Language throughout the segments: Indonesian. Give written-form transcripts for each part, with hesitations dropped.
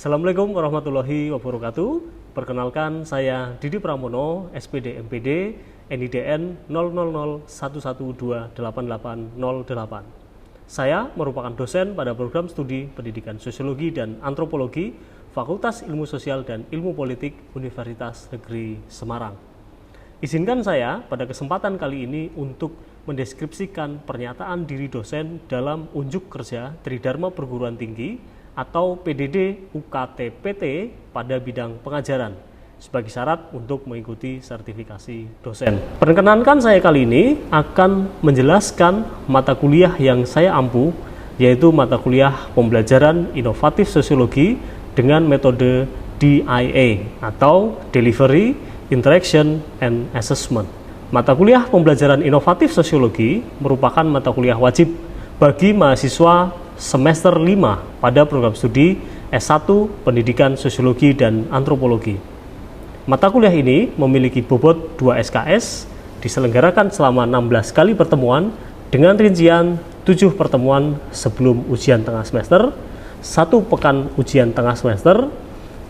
Assalamualaikum warahmatullahi wabarakatuh. Perkenalkan, saya Didi Pramono, SPD MPD, NIDN 0001128808. Saya merupakan dosen pada program studi Pendidikan Sosiologi dan Antropologi Fakultas Ilmu Sosial dan Ilmu Politik Universitas Negeri Semarang. Izinkan saya pada kesempatan kali ini untuk mendeskripsikan pernyataan diri dosen dalam unjuk kerja Tridharma Perguruan Tinggi atau PDD UKT-PT pada bidang pengajaran sebagai syarat untuk mengikuti sertifikasi dosen. Perkenankan saya kali ini akan menjelaskan mata kuliah yang saya ampu, yaitu mata kuliah pembelajaran inovatif sosiologi dengan metode DIA atau Delivery, Interaction, and Assessment. Mata kuliah pembelajaran inovatif sosiologi merupakan mata kuliah wajib bagi mahasiswa semester 5 pada program studi S1 Pendidikan Sosiologi dan Antropologi. Mata kuliah ini memiliki bobot 2 SKS, diselenggarakan selama 16 kali pertemuan dengan rincian 7 pertemuan sebelum ujian tengah semester, 1 pekan ujian tengah semester,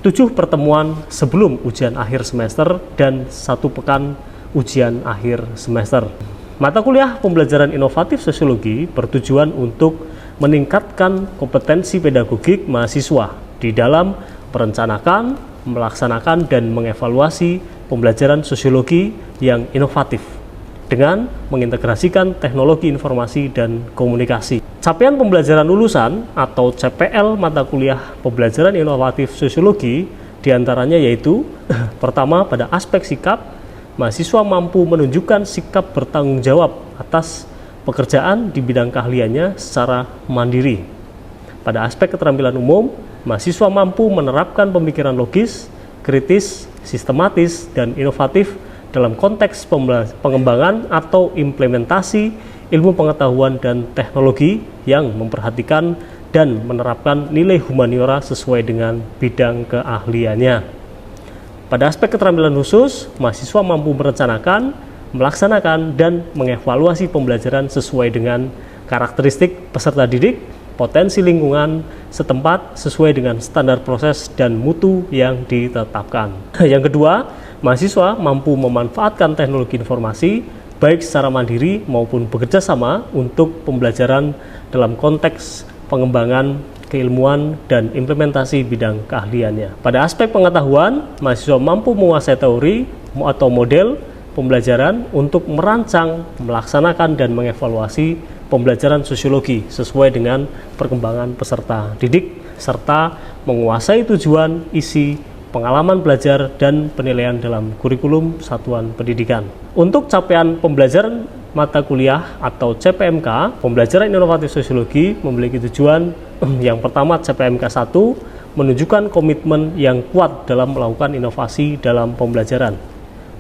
7 pertemuan sebelum ujian akhir semester, dan 1 pekan ujian akhir semester. Mata kuliah pembelajaran inovatif sosiologi bertujuan untuk meningkatkan kompetensi pedagogik mahasiswa di dalam merencanakan, melaksanakan, dan mengevaluasi pembelajaran sosiologi yang inovatif dengan mengintegrasikan teknologi informasi dan komunikasi. Capaian pembelajaran lulusan atau CPL mata kuliah pembelajaran inovatif sosiologi diantaranya yaitu pertama, pada aspek sikap, mahasiswa mampu menunjukkan sikap bertanggung jawab atas pekerjaan di bidang keahliannya secara mandiri. Pada aspek keterampilan umum, mahasiswa mampu menerapkan pemikiran logis, kritis, sistematis, dan inovatif dalam konteks pengembangan atau implementasi ilmu pengetahuan dan teknologi yang memperhatikan dan menerapkan nilai humaniora sesuai dengan bidang keahliannya. Pada aspek keterampilan khusus, mahasiswa mampu merencanakan, melaksanakan, dan mengevaluasi pembelajaran sesuai dengan karakteristik peserta didik, potensi lingkungan setempat sesuai dengan standar proses dan mutu yang ditetapkan. Yang kedua, mahasiswa mampu memanfaatkan teknologi informasi baik secara mandiri maupun bekerja sama untuk pembelajaran dalam konteks pengembangan keilmuan dan implementasi bidang keahliannya. Pada aspek pengetahuan, mahasiswa mampu menguasai teori atau model pembelajaran untuk merancang, melaksanakan, dan mengevaluasi pembelajaran sosiologi sesuai dengan perkembangan peserta didik, serta menguasai tujuan, isi, pengalaman belajar, dan penilaian dalam kurikulum satuan pendidikan. Untuk capaian pembelajaran mata kuliah atau CPMK, pembelajaran inovatif sosiologi memiliki tujuan yang pertama, CPMK 1, menunjukkan komitmen yang kuat dalam melakukan inovasi dalam pembelajaran.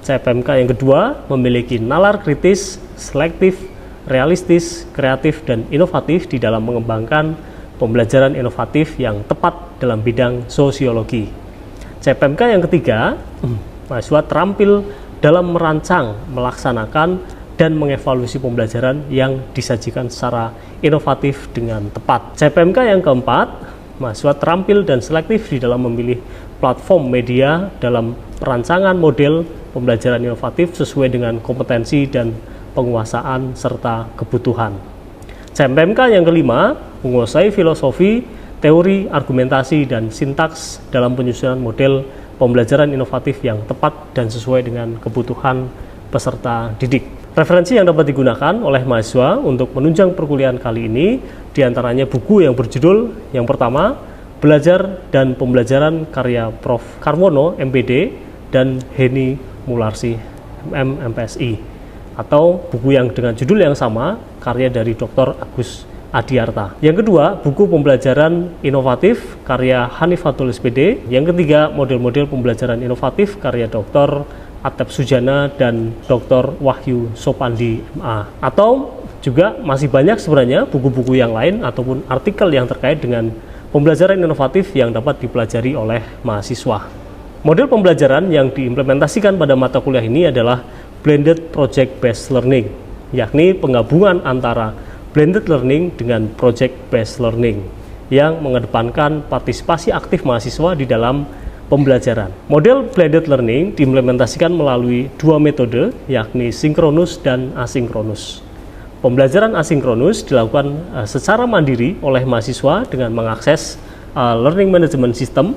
CPMK yang kedua memiliki nalar kritis, selektif, realistis, kreatif, dan inovatif di dalam mengembangkan pembelajaran inovatif yang tepat dalam bidang sosiologi. CPMK yang ketiga, mahasiswa terampil dalam merancang, melaksanakan, dan mengevaluasi pembelajaran yang disajikan secara inovatif dengan tepat. CPMK yang keempat, mahasiswa terampil dan selektif di dalam memilih platform media dalam perancangan model pembelajaran inovatif sesuai dengan kompetensi dan penguasaan serta kebutuhan. CPMK yang kelima, menguasai filosofi, teori, argumentasi, dan sintaks dalam penyusunan model pembelajaran inovatif yang tepat dan sesuai dengan kebutuhan peserta didik. Referensi yang dapat digunakan oleh mahasiswa untuk menunjang perkuliahan kali ini diantaranya buku yang berjudul yang pertama, Belajar dan Pembelajaran karya Prof. Karwono, MPD, dan Heni Mularsi, MPSI, atau buku yang dengan judul yang sama, karya dari Dr. Agus Adiarta. Yang kedua, buku pembelajaran inovatif karya Hanifatul SPD. Yang ketiga, model-model pembelajaran inovatif karya Dr. Atep Sujana dan Dr. Wahyu Sopandi, MA. Atau juga masih banyak sebenarnya buku-buku yang lain ataupun artikel yang terkait dengan pembelajaran inovatif yang dapat dipelajari oleh mahasiswa. Model pembelajaran yang diimplementasikan pada mata kuliah ini adalah Blended Project Based Learning, yakni penggabungan antara blended learning dengan project based learning. yang mengedepankan partisipasi aktif mahasiswa di dalam pembelajaran. Model blended learning diimplementasikan melalui dua metode, yakni sinkronus dan asinkronus. Pembelajaran asinkronus dilakukan secara mandiri oleh mahasiswa dengan mengakses learning management system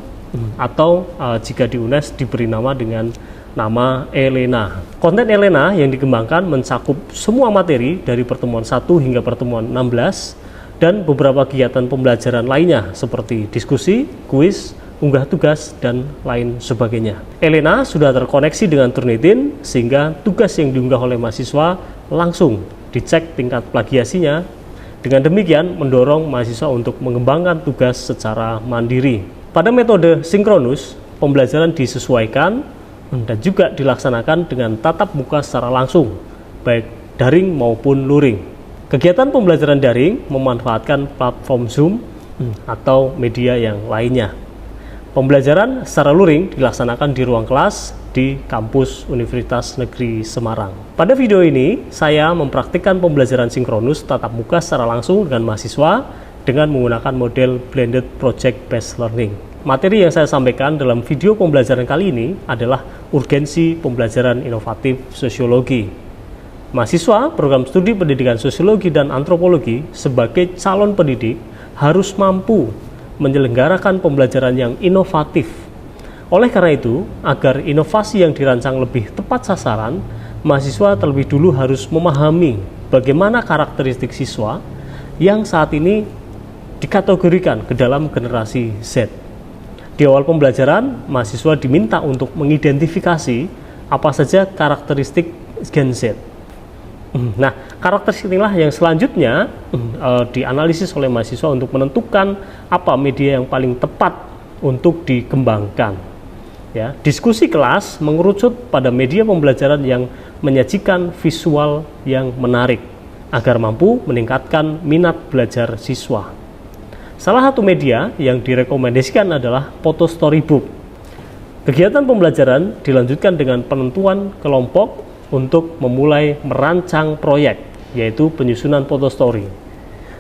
atau jika di UNES diberi nama dengan nama Elena. Konten Elena yang dikembangkan mencakup semua materi dari pertemuan 1 hingga pertemuan 16 dan beberapa kegiatan pembelajaran lainnya seperti diskusi, kuis, unggah tugas, dan lain sebagainya. Elena sudah terkoneksi dengan Turnitin sehingga tugas yang diunggah oleh mahasiswa langsung dicek tingkat plagiasinya. Dengan demikian mendorong mahasiswa untuk mengembangkan tugas secara mandiri. Pada metode sinkronus, pembelajaran disesuaikan dan juga dilaksanakan dengan tatap muka secara langsung, baik daring maupun luring. Kegiatan pembelajaran daring memanfaatkan platform Zoom atau media yang lainnya. Pembelajaran secara luring dilaksanakan di ruang kelas di kampus Universitas Negeri Semarang. Pada video ini, saya mempraktikkan pembelajaran sinkronus tatap muka secara langsung dengan mahasiswa dengan menggunakan model Blended Project Based Learning. Materi yang saya sampaikan dalam video pembelajaran kali ini adalah urgensi pembelajaran inovatif sosiologi. Mahasiswa program studi pendidikan sosiologi dan antropologi sebagai calon pendidik harus mampu menyelenggarakan pembelajaran yang inovatif. Oleh karena itu, agar inovasi yang dirancang lebih tepat sasaran, mahasiswa terlebih dulu harus memahami bagaimana karakteristik siswa yang saat ini dikategorikan ke dalam generasi Z. Di awal pembelajaran, mahasiswa diminta untuk mengidentifikasi apa saja karakteristik Gen Z. Nah, karakteristik inilah yang selanjutnya dianalisis oleh mahasiswa untuk menentukan apa media yang paling tepat untuk dikembangkan. Ya, diskusi kelas mengerucut pada media pembelajaran yang menyajikan visual yang menarik agar mampu meningkatkan minat belajar siswa. Salah satu media yang direkomendasikan adalah foto storybook. Kegiatan pembelajaran dilanjutkan dengan penentuan kelompok untuk memulai merancang proyek, yaitu penyusunan foto story.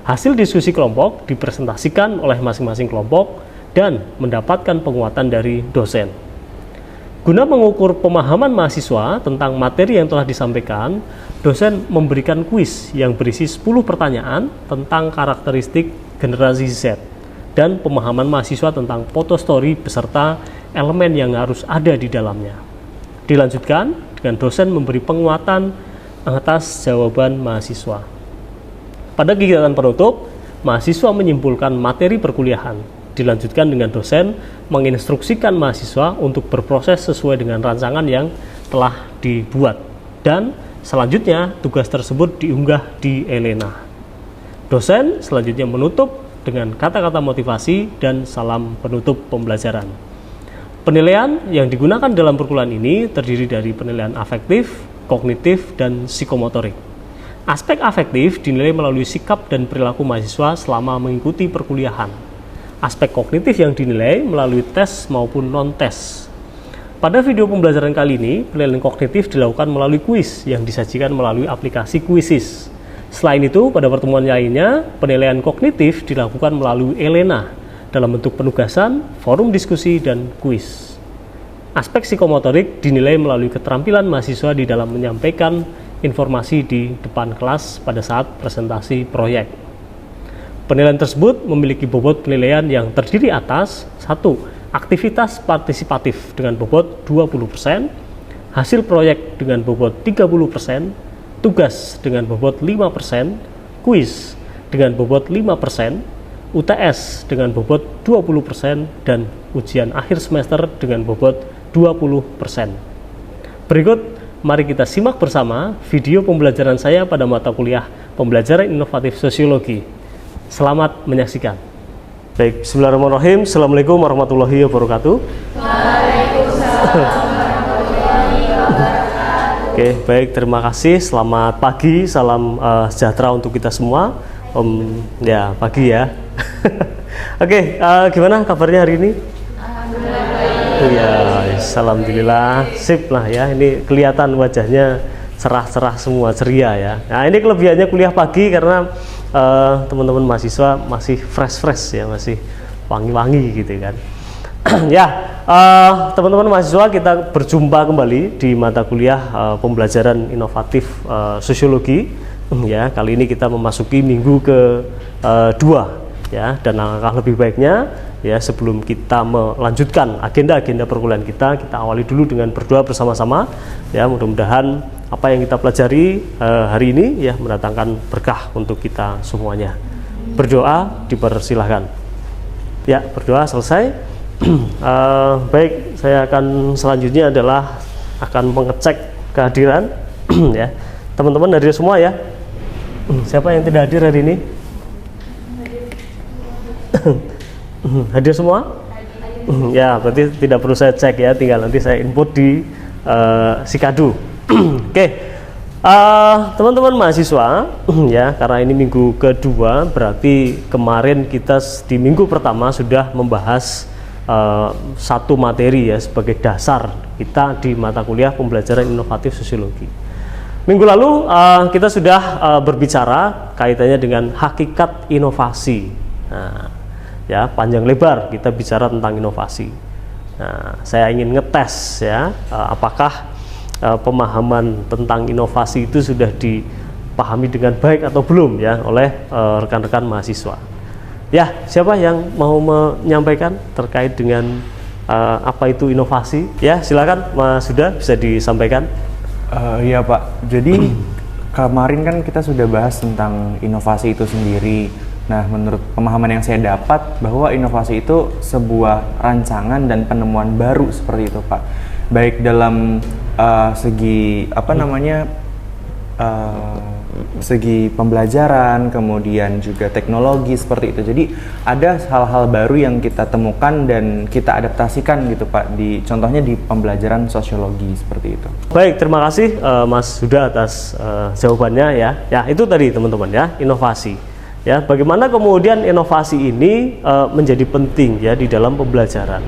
Hasil diskusi kelompok dipresentasikan oleh masing-masing kelompok dan mendapatkan penguatan dari dosen. Guna mengukur pemahaman mahasiswa tentang materi yang telah disampaikan, dosen memberikan kuis yang berisi 10 pertanyaan tentang karakteristik generasi Z dan pemahaman mahasiswa tentang foto story beserta elemen yang harus ada di dalamnya. Dilanjutkan dengan dosen memberi penguatan atas jawaban mahasiswa. Pada kegiatan penutup, mahasiswa menyimpulkan materi perkuliahan. Dilanjutkan dengan dosen menginstruksikan mahasiswa untuk berproses sesuai dengan rancangan yang telah dibuat. Dan selanjutnya tugas tersebut diunggah di Elena. Dosen selanjutnya menutup dengan kata-kata motivasi dan salam penutup pembelajaran. Penilaian yang digunakan dalam perkuliahan ini terdiri dari penilaian afektif, kognitif, dan psikomotorik. Aspek afektif dinilai melalui sikap dan perilaku mahasiswa selama mengikuti perkuliahan. Aspek kognitif yang dinilai melalui tes maupun non-tes. Pada video pembelajaran kali ini, penilaian kognitif dilakukan melalui kuis yang disajikan melalui aplikasi Quizzes. Selain itu, pada pertemuan lainnya, penilaian kognitif dilakukan melalui Elena dalam bentuk penugasan, forum diskusi, dan kuis. Aspek psikomotorik dinilai melalui keterampilan mahasiswa di dalam menyampaikan informasi di depan kelas pada saat presentasi proyek. Penilaian tersebut memiliki bobot penilaian yang terdiri atas 1. Aktivitas partisipatif dengan bobot 20%, hasil proyek dengan bobot 30%, tugas dengan bobot 5%, kuis dengan bobot 5%, UTS dengan bobot 20%, dan ujian akhir semester dengan bobot 20%. Berikut, mari kita simak bersama video pembelajaran saya pada mata kuliah Pembelajaran Inovatif Sosiologi. Selamat menyaksikan. Baik, bismillahirrahmanirrahim. Assalamualaikum warahmatullahi wabarakatuh. Waalaikumsalam warahmatullahi wabarakatuh. Oke, baik, terima kasih. Selamat pagi, salam sejahtera untuk kita semua. Ya, pagi ya. Oke, gimana kabarnya hari ini? Alhamdulillah. Ya, alhamdulillah, sip lah ya. Ini kelihatan wajahnya cerah-cerah semua, ceria ya. Nah, ini kelebihannya kuliah pagi karena teman-teman mahasiswa masih fresh ya, masih wangi-wangi gitu kan. Ya, teman-teman mahasiswa, kita berjumpa kembali di mata kuliah pembelajaran inovatif sosiologi. Ya, kali ini kita memasuki minggu ke-2 ya, dan alangkah lebih baiknya ya sebelum kita melanjutkan agenda-agenda perkuliahan kita awali dulu dengan berdoa bersama-sama ya. Mudah-mudahan apa yang kita pelajari hari ini ya mendatangkan berkah untuk kita semuanya. Berdoa dipersilahkan. Ya, berdoa selesai. Baik, saya akan selanjutnya adalah akan mengecek kehadiran ya teman-teman hadir semua ya. Siapa yang tidak hadir hari ini? Hadir semua? Ya, berarti tidak perlu saya cek ya, tinggal nanti saya input di Sikadu. Oke. Teman-teman mahasiswa ya, karena ini minggu kedua, berarti kemarin kita di minggu pertama sudah membahas satu materi ya sebagai dasar kita di mata kuliah pembelajaran inovatif sosiologi. Minggu lalu kita sudah berbicara kaitannya dengan hakikat inovasi. Nah, ya panjang lebar kita bicara tentang inovasi. Nah, saya ingin ngetes ya apakah pemahaman tentang inovasi itu sudah dipahami dengan baik atau belum ya oleh rekan-rekan mahasiswa. Ya, siapa yang mau menyampaikan terkait dengan apa itu inovasi? Ya, silakan Mas Huda, bisa disampaikan. Iya Pak, jadi kemarin kan kita sudah bahas tentang inovasi itu sendiri. Nah, menurut pemahaman yang saya dapat bahwa inovasi itu sebuah rancangan dan penemuan baru seperti itu Pak. Baik dalam segi segi pembelajaran, kemudian juga teknologi seperti itu. Jadi ada hal-hal baru yang kita temukan dan kita adaptasikan gitu Pak, contohnya di pembelajaran sosiologi seperti itu. Baik, terima kasih Mas Huda atas jawabannya ya. Ya, itu tadi teman-teman ya, inovasi. Ya, bagaimana kemudian inovasi ini menjadi penting ya di dalam pembelajaran.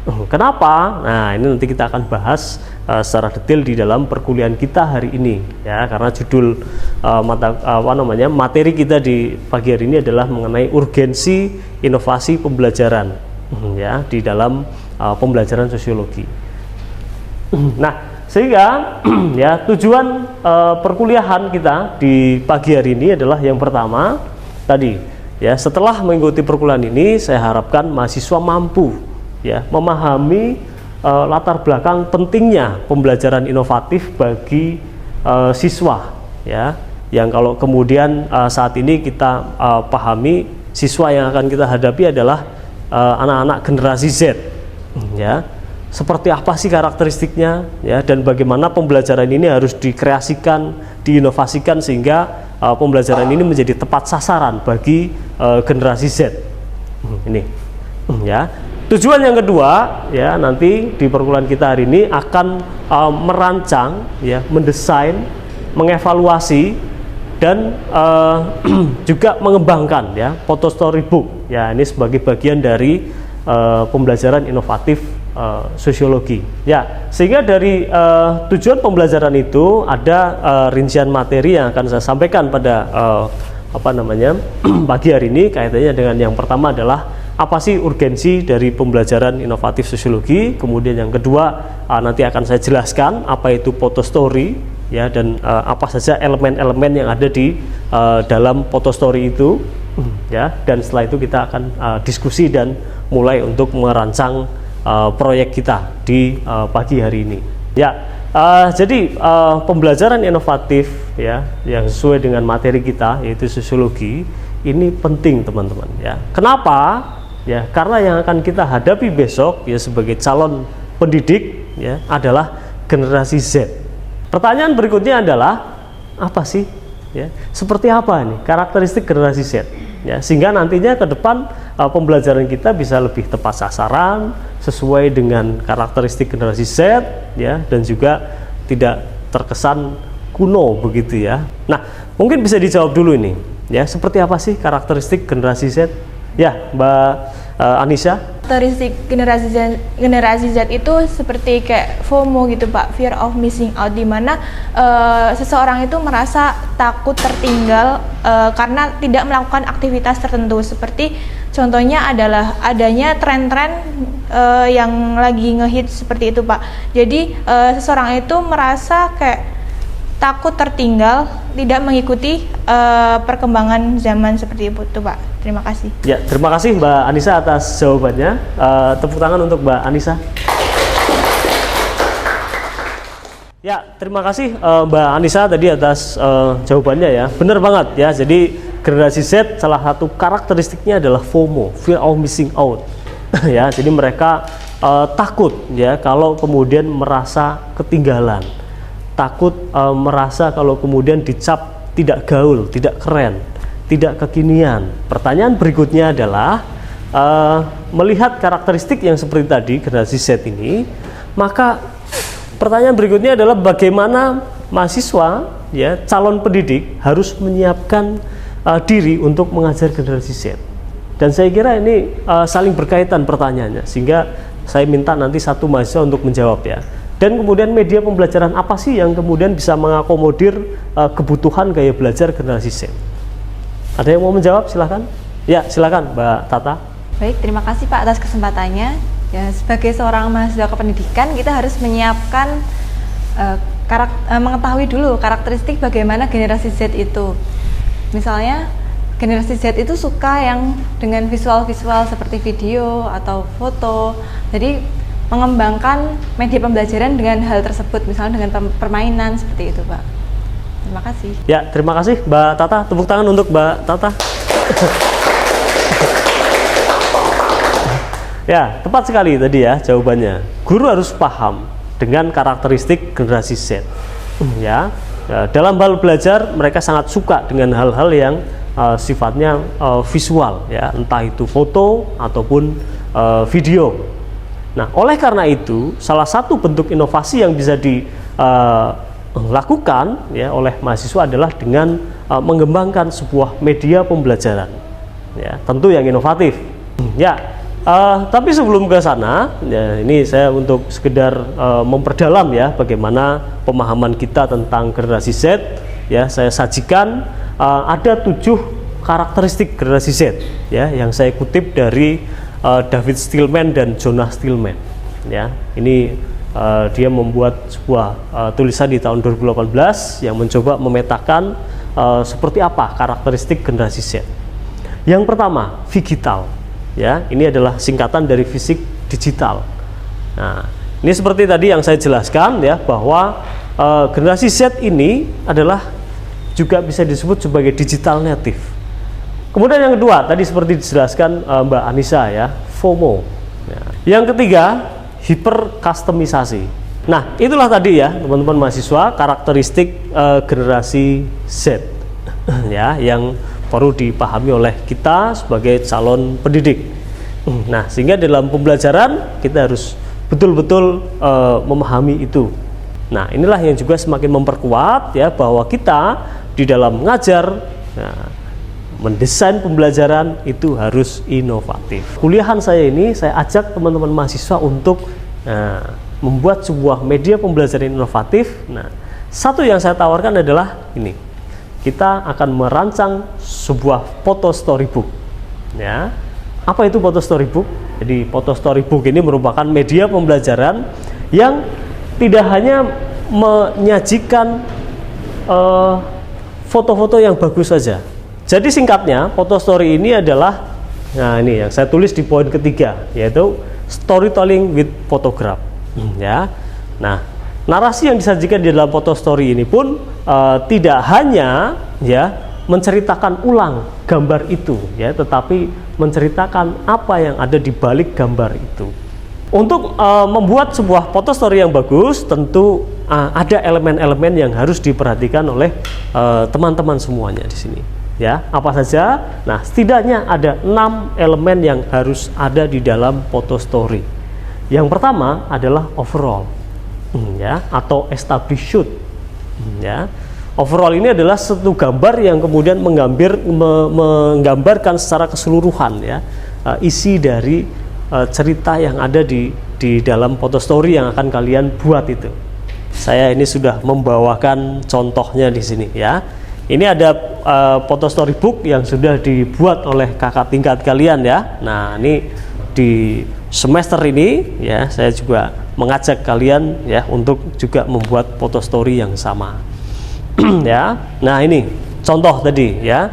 Kenapa? Nah, ini nanti kita akan bahas secara detail di dalam perkuliahan kita hari ini ya, karena judul materi kita di pagi hari ini adalah mengenai urgensi inovasi pembelajaran ya di dalam pembelajaran sosiologi. Nah, sehingga ya tujuan perkuliahan kita di pagi hari ini adalah yang pertama tadi ya, setelah mengikuti perkuliahan ini saya harapkan mahasiswa mampu ya memahami latar belakang pentingnya pembelajaran inovatif bagi siswa ya, yang kalau kemudian saat ini kita pahami siswa yang akan kita hadapi adalah anak-anak generasi Z ya, seperti apa sih karakteristiknya ya, dan bagaimana pembelajaran ini harus dikreasikan, diinovasikan sehingga pembelajaran ini menjadi tepat sasaran bagi generasi Z ini ya. Tujuan yang kedua ya, nanti di perkuliahan kita hari ini akan merancang ya, mendesain, mengevaluasi dan juga mengembangkan ya photo storybook ya, ini sebagai bagian dari pembelajaran inovatif sosiologi ya. Sehingga dari tujuan pembelajaran itu ada rincian materi yang akan saya sampaikan pada pagi hari ini. Kaitannya dengan yang pertama adalah apa sih urgensi dari pembelajaran inovatif sosiologi, kemudian yang kedua nanti akan saya jelaskan apa itu photo story ya, dan apa saja elemen-elemen yang ada di dalam photo story itu ya, dan setelah itu kita akan diskusi dan mulai untuk merancang proyek kita di pagi hari ini ya. Jadi pembelajaran inovatif ya yang sesuai dengan materi kita yaitu sosiologi ini penting teman-teman ya. Kenapa? Ya, karena yang akan kita hadapi besok ya sebagai calon pendidik ya adalah generasi Z. Pertanyaan berikutnya adalah apa sih ya? Seperti apa nih karakteristik generasi Z? Ya, sehingga nantinya ke depan pembelajaran kita bisa lebih tepat sasaran sesuai dengan karakteristik generasi Z ya, dan juga tidak terkesan kuno begitu ya. Nah, mungkin bisa dijawab dulu ini ya, seperti apa sih karakteristik generasi Z? Ya, Mbak Anisha. karakteristik generasi Z itu seperti kayak FOMO gitu Pak, fear of missing out, di mana seseorang itu merasa takut tertinggal karena tidak melakukan aktivitas tertentu. Seperti contohnya adalah adanya tren-tren yang lagi ngehit seperti itu Pak. Jadi seseorang itu merasa kayak takut tertinggal, tidak mengikuti perkembangan zaman seperti itu Pak. Terima kasih. Ya, terima kasih Mbak Anissa atas jawabannya. Tepuk tangan untuk Mbak Anissa. Ya, terima kasih Mbak Anissa tadi atas jawabannya ya. Benar banget ya. Jadi generasi Z salah satu karakteristiknya adalah FOMO, fear of missing out. Ya, jadi mereka takut ya kalau kemudian merasa ketinggalan. Takut merasa kalau kemudian dicap tidak gaul, tidak keren, tidak kekinian. Pertanyaan berikutnya adalah melihat karakteristik yang seperti tadi generasi Z ini, maka pertanyaan berikutnya adalah bagaimana mahasiswa ya, calon pendidik harus menyiapkan diri untuk mengajar generasi Z. Dan saya kira ini saling berkaitan pertanyaannya, sehingga saya minta nanti satu mahasiswa untuk menjawab ya. Dan kemudian media pembelajaran apa sih yang kemudian bisa mengakomodir kebutuhan gaya belajar generasi Z? Ada yang mau menjawab? Silahkan. Ya, silahkan Mbak Tata. Baik, terima kasih Pak atas kesempatannya. Ya, sebagai seorang mahasiswa kependidikan, kita harus menyiapkan mengetahui dulu karakteristik bagaimana generasi Z itu. Misalnya, generasi Z itu suka yang dengan visual-visual seperti video atau foto. Jadi mengembangkan media pembelajaran dengan hal tersebut, misalnya dengan permainan seperti itu Pak. Terima kasih. Ya, terima kasih Mbak Tata. Tepuk tangan untuk Mbak Tata. Ya, tepat sekali tadi ya jawabannya. Guru harus paham dengan karakteristik generasi Z. Ya, dalam hal belajar mereka sangat suka dengan hal-hal yang sifatnya visual ya, entah itu foto ataupun video. Nah, oleh karena itu, salah satu bentuk inovasi yang bisa dilakukan ya oleh mahasiswa adalah dengan mengembangkan sebuah media pembelajaran, ya, tentu yang inovatif. Ya, tapi sebelum ke sana, ya, ini saya untuk sekedar memperdalam ya bagaimana pemahaman kita tentang generasi Z. Ya, saya sajikan ada 7 karakteristik generasi Z, ya, yang saya kutip dari David Stillman dan Jonah Stillman. Ya, ini dia membuat sebuah tulisan di tahun 2018 yang mencoba memetakan seperti apa karakteristik generasi Z. Yang pertama, Vigital. Ya, ini adalah singkatan dari fisik digital. Nah, ini seperti tadi yang saya jelaskan ya, bahwa generasi Z ini adalah juga bisa disebut sebagai digital native. Kemudian yang kedua, tadi seperti dijelaskan Mbak Anissa ya, FOMO. Ya. Yang ketiga, hiper customisasi. Nah, itulah tadi ya teman-teman mahasiswa karakteristik generasi Z ya, yang perlu dipahami oleh kita sebagai calon pendidik. Nah, sehingga dalam pembelajaran kita harus betul-betul memahami itu. Nah, inilah yang juga semakin memperkuat ya bahwa kita di dalam mengajar, nah, mendesain pembelajaran itu harus inovatif. Kuliahan saya ini saya ajak teman-teman mahasiswa untuk membuat sebuah media pembelajaran inovatif. Nah, satu yang saya tawarkan adalah ini. Kita akan merancang sebuah foto storybook. Ya. Apa itu foto storybook? Jadi foto storybook ini merupakan media pembelajaran yang tidak hanya menyajikan foto-foto yang bagus saja. Jadi singkatnya, foto story ini adalah, nah ini yang saya tulis di poin ketiga, yaitu storytelling with photograph. Ya, nah narasi yang disajikan di dalam foto story ini pun tidak hanya ya menceritakan ulang gambar itu, ya, tetapi menceritakan apa yang ada di balik gambar itu. Untuk membuat sebuah foto story yang bagus, tentu ada elemen-elemen yang harus diperhatikan oleh teman-teman semuanya di sini. Ya, apa saja? Nah, setidaknya ada 6 elemen yang harus ada di dalam foto story. Yang pertama adalah overall, ya, atau established shoot. Ya, overall ini adalah satu gambar yang kemudian menggambarkan secara keseluruhan ya isi dari cerita yang ada di dalam foto story yang akan kalian buat itu. Saya ini sudah membawakan contohnya di sini ya. Ini ada foto storybook yang sudah dibuat oleh kakak tingkat kalian ya. Nah, ini di semester ini ya, saya juga mengajak kalian ya untuk juga membuat foto story yang sama. Ya. Nah, ini contoh tadi ya.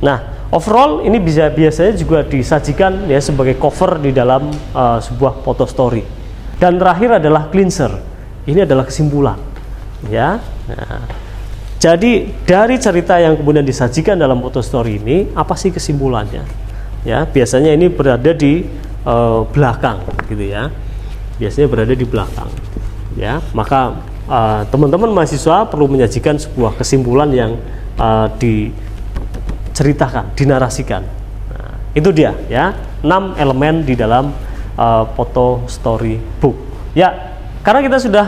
Nah, overall ini biasanya juga disajikan ya sebagai cover di dalam sebuah foto story. Dan terakhir adalah cleanser. Ini adalah kesimpulan ya. Nah, jadi dari cerita yang kemudian disajikan dalam foto story ini, apa sih kesimpulannya? Ya, biasanya ini berada di belakang gitu ya. Biasanya berada di belakang. Ya, maka teman-teman mahasiswa perlu menyajikan sebuah kesimpulan yang diceritakan, dinarasikan. Nah, itu dia ya, 6 elemen di dalam foto storybook. Ya, karena kita sudah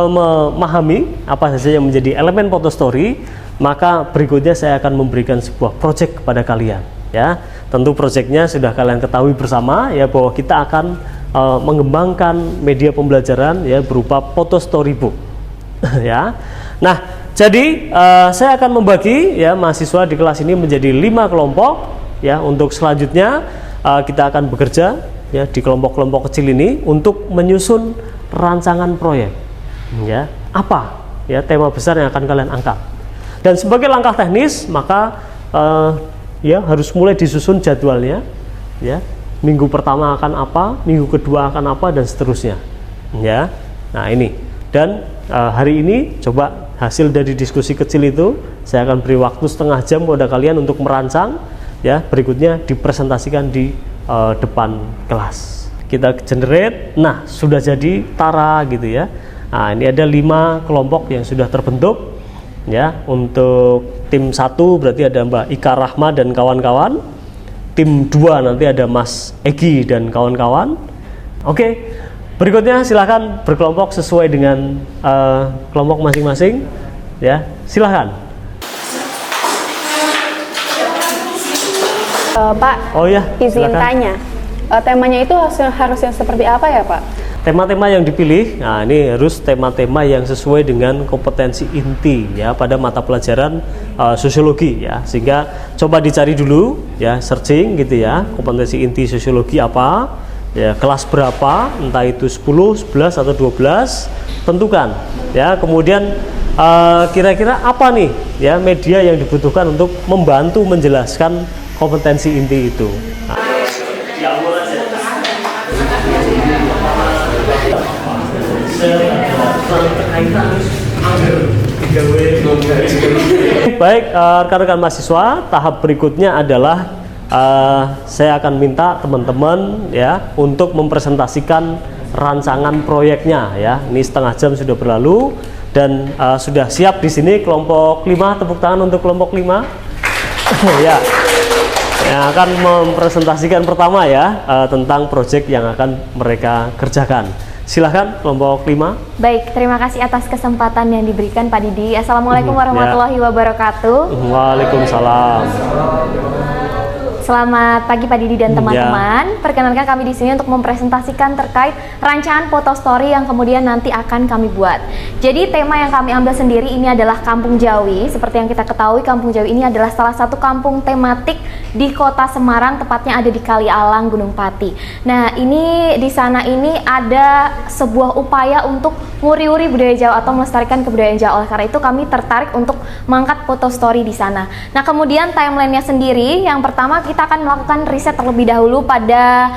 memahami apa saja yang menjadi elemen foto story, maka berikutnya saya akan memberikan sebuah project kepada kalian ya. Tentu projectnya sudah kalian ketahui bersama ya, bahwa kita akan mengembangkan media pembelajaran ya berupa foto storybook ya. Nah, jadi saya akan membagi ya mahasiswa di kelas ini menjadi 5 kelompok ya. Untuk selanjutnya kita akan bekerja ya di kelompok-kelompok kecil ini untuk menyusun rancangan proyek ya. Apa ya tema besar yang akan kalian angkat. Dan sebagai langkah teknis, maka ya harus mulai disusun jadwalnya ya. Minggu pertama akan apa, minggu kedua akan apa, dan seterusnya ya. Nah, ini. Dan hari ini coba hasil dari diskusi kecil itu saya akan beri waktu setengah jam kepada kalian untuk merancang ya. Berikutnya dipresentasikan di depan kelas. Kita generate. Nah, sudah jadi tara gitu ya. Nah, ini ada 5 kelompok yang sudah terbentuk ya. Untuk tim 1 berarti ada Mbak Ika Rahma dan kawan-kawan. Tim 2 nanti ada Mas Egi dan kawan-kawan. Oke, berikutnya silahkan berkelompok sesuai dengan kelompok masing-masing ya. Silahkan. Pak, Oh ya, izin silakan. tanya, temanya itu harus yang seperti apa ya Pak? Tema-tema yang dipilih, nah ini harus tema-tema yang sesuai dengan kompetensi inti ya pada mata pelajaran sosiologi ya. Sehingga coba dicari dulu ya, searching gitu ya, kompetensi inti sosiologi apa ya, kelas berapa, entah itu 10, 11 atau 12, tentukan ya. Kemudian kira-kira apa nih ya media yang dibutuhkan untuk membantu menjelaskan kompetensi inti itu. Nah, baik, rekan-rekan mahasiswa, tahap berikutnya adalah saya akan minta teman-teman ya untuk mempresentasikan rancangan proyeknya ya. Ini setengah jam sudah berlalu dan sudah siap di sini kelompok 5. Tepuk tangan untuk kelompok 5 ya, yang akan mempresentasikan pertama ya tentang proyek yang akan mereka kerjakan. Silahkan kelompok 5. Baik, terima kasih atas kesempatan yang diberikan Pak Didi. Assalamualaikum warahmatullahi wabarakatuh. Waalaikumsalam. Selamat pagi Pak Didi dan teman-teman. Perkenalkan kami di sini untuk mempresentasikan terkait rancangan foto story yang kemudian nanti akan kami buat. Jadi tema yang kami ambil sendiri ini adalah Kampung Jawi. Seperti yang kita ketahui, Kampung Jawi ini adalah salah satu kampung tematik di Kota Semarang, tepatnya ada di Kali Alang, Gunung Pati. Nah, ini di sana ini ada sebuah upaya untuk nguri-uri budaya Jawa atau melestarikan kebudayaan Jawa. Oleh karena itu kami tertarik untuk mengangkat foto story di sana. Nah, kemudian timelinenya sendiri, yang pertama kita akan melakukan riset terlebih dahulu pada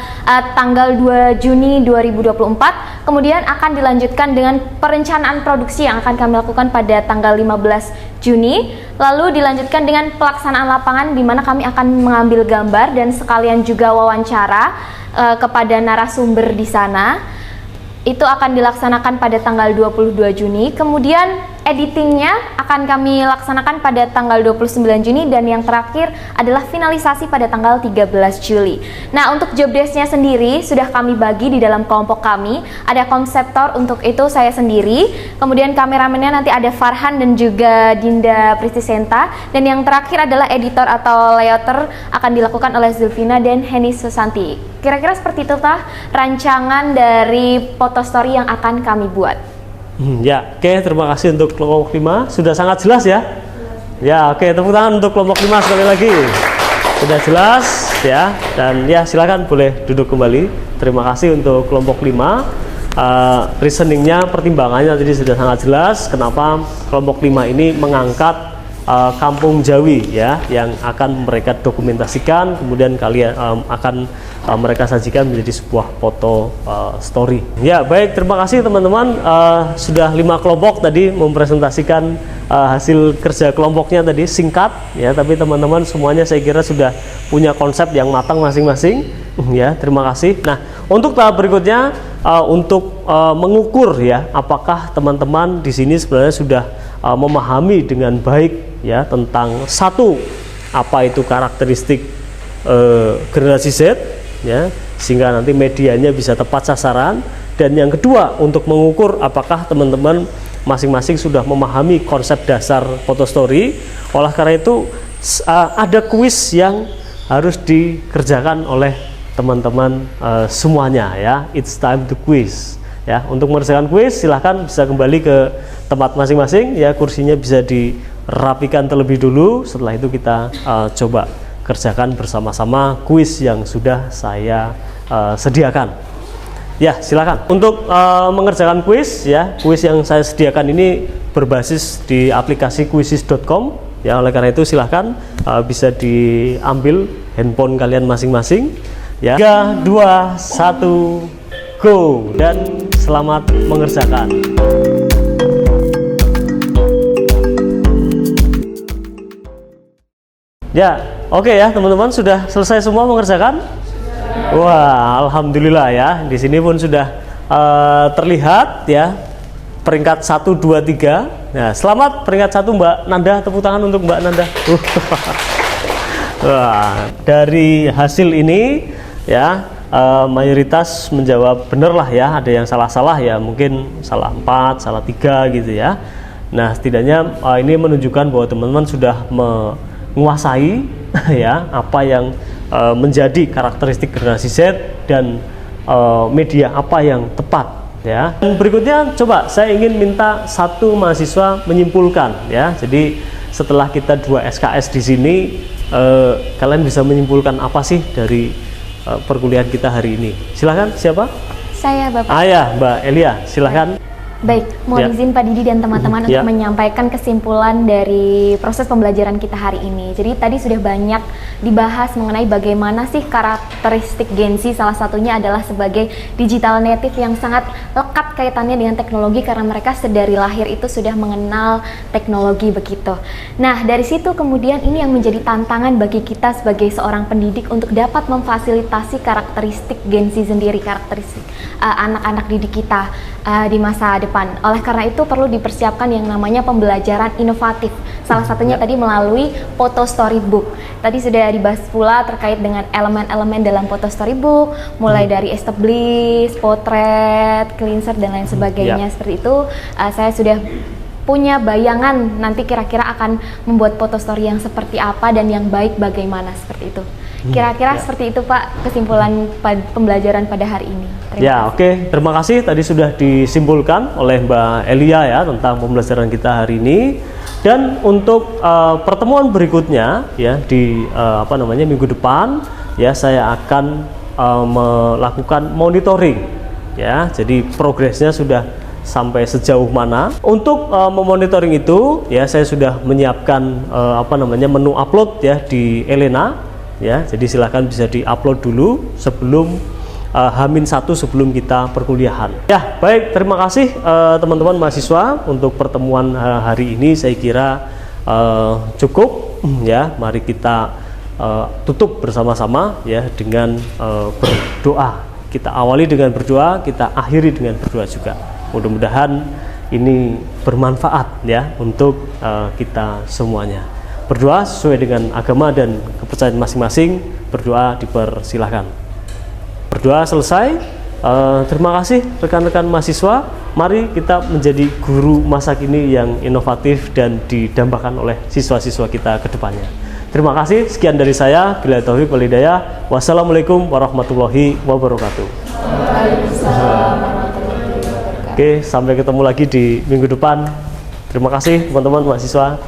tanggal 2 Juni 2024. Kemudian akan dilanjutkan dengan perencanaan produksi yang akan kami lakukan pada tanggal 15 Juni. Lalu dilanjutkan dengan pelaksanaan lapangan di mana kami akan mengambil gambar dan sekalian juga wawancara kepada narasumber di sana. Itu akan dilaksanakan pada tanggal 22 Juni. Kemudian editingnya akan kami laksanakan pada tanggal 29 Juni dan yang terakhir adalah finalisasi pada tanggal 13 Juli. Nah, untuk job desk-nya sendiri sudah kami bagi di dalam kelompok kami. Ada konseptor, untuk itu saya sendiri, kemudian kameramennya nanti ada Farhan dan juga Dinda Pristisenta, dan yang terakhir adalah editor atau layouter akan dilakukan oleh Zulfina dan Heni Susanti. Kira-kira seperti itu rancangan dari fotostory yang akan kami buat. Ya, oke, terima kasih untuk kelompok 5. Sudah sangat jelas ya? Ya, oke, tepuk tangan untuk kelompok 5 sekali lagi. Sudah jelas ya, dan ya silakan boleh duduk kembali. Terima kasih untuk kelompok 5. Reasoningnya, pertimbangannya tadi sudah sangat jelas kenapa kelompok 5 ini mengangkat Kampung Jawi ya, yang akan mereka dokumentasikan, kemudian kalian akan mereka sajikan menjadi sebuah foto story. Ya, baik, terima kasih teman-teman. Sudah 5 kelompok tadi mempresentasikan hasil kerja kelompoknya tadi, singkat ya, tapi teman-teman semuanya saya kira sudah punya konsep yang matang masing-masing ya. Terima kasih. Nah, untuk tahap berikutnya untuk mengukur ya apakah teman-teman di sini sebenarnya sudah memahami dengan baik ya tentang satu, apa itu karakteristik generasi Z ya, sehingga nanti medianya bisa tepat sasaran, dan yang kedua untuk mengukur apakah teman-teman masing-masing sudah memahami konsep dasar fotostory. Oleh karena itu ada kuis yang harus dikerjakan oleh teman-teman semuanya ya. It's time to quiz ya. Untuk mengerjakan kuis silahkan bisa kembali ke tempat masing-masing ya, kursinya bisa dirapikan terlebih dulu. Setelah itu kita coba kerjakan bersama-sama kuis yang sudah saya sediakan. Ya, silakan untuk mengerjakan kuis ya. Kuis yang saya sediakan ini berbasis di aplikasi quizzes.com ya. Oleh karena itu silahkan bisa diambil handphone kalian masing-masing ya. 3, 2, 1, go, dan selamat mengerjakan. Ya, oke ya teman-teman, sudah selesai semua mengerjakan? Wah, alhamdulillah ya. Di sini pun sudah terlihat ya peringkat 1, 2, 3. Nah, selamat peringkat 1 Mbak Nanda, tepuk tangan untuk Mbak Nanda. Wah, dari hasil ini ya mayoritas menjawab benar lah ya. Ada yang salah-salah ya, mungkin salah 4, salah 3 gitu ya. Nah, setidaknya ini menunjukkan bahwa teman-teman sudah menguasai ya apa yang menjadi karakteristik generasi Z dan media apa yang tepat ya. Dan berikutnya coba saya ingin minta satu mahasiswa menyimpulkan ya. Jadi setelah kita 2 SKS di sini, kalian bisa menyimpulkan apa sih dari perkuliahan kita hari ini? Silahkan, siapa? Saya, Bapak. Ya, Mbak Elia, silahkan. Baik, mohon izin Pak Didi dan teman-teman untuk menyampaikan kesimpulan dari proses pembelajaran kita hari ini. Jadi tadi sudah banyak dibahas mengenai bagaimana sih karakteristik Gen Z, salah satunya adalah sebagai digital native yang sangat lekat kaitannya dengan teknologi karena mereka sedari lahir itu sudah mengenal teknologi begitu. Nah, dari situ kemudian ini yang menjadi tantangan bagi kita sebagai seorang pendidik untuk dapat memfasilitasi karakteristik Gen Z sendiri, karakteristik anak-anak didik kita di masa depan. Oleh karena itu perlu dipersiapkan yang namanya pembelajaran inovatif. Salah satunya tadi melalui foto storybook. Tadi sudah dibahas pula terkait dengan elemen-elemen dalam foto storybook, mulai dari establish, potret, cleanser dan lain sebagainya. Seperti itu saya sudah punya bayangan nanti kira-kira akan membuat foto story yang seperti apa dan yang baik bagaimana, seperti itu. Kira-kira seperti itu Pak kesimpulan pembelajaran pada hari ini. Terima kasih. Tadi sudah disimpulkan oleh Mbak Elia ya tentang pembelajaran kita hari ini. Dan untuk pertemuan berikutnya ya di minggu depan ya saya akan melakukan monitoring ya. Jadi progresnya sudah sampai sejauh mana. Untuk memonitoring itu ya saya sudah menyiapkan menu upload ya di Elena. Ya, jadi silahkan bisa diupload dulu sebelum H-1 sebelum kita perkuliahan. Ya, baik, terima kasih teman-teman mahasiswa untuk pertemuan hari ini. Saya kira cukup ya. Mari kita tutup bersama-sama ya dengan berdoa. Kita awali dengan berdoa, kita akhiri dengan berdoa juga. Mudah-mudahan ini bermanfaat ya untuk kita semuanya. Berdoa sesuai dengan agama dan kepercayaan masing-masing, berdoa dipersilahkan. Berdoa selesai. Terima kasih rekan-rekan mahasiswa. Mari kita menjadi guru masa kini yang inovatif dan didambakan oleh siswa-siswa kita ke depannya. Terima kasih, sekian dari saya. Billahi taufiq wal hidayah. Wassalamualaikum warahmatullahi wabarakatuh. Oke, sampai ketemu lagi di minggu depan. Terima kasih teman-teman mahasiswa.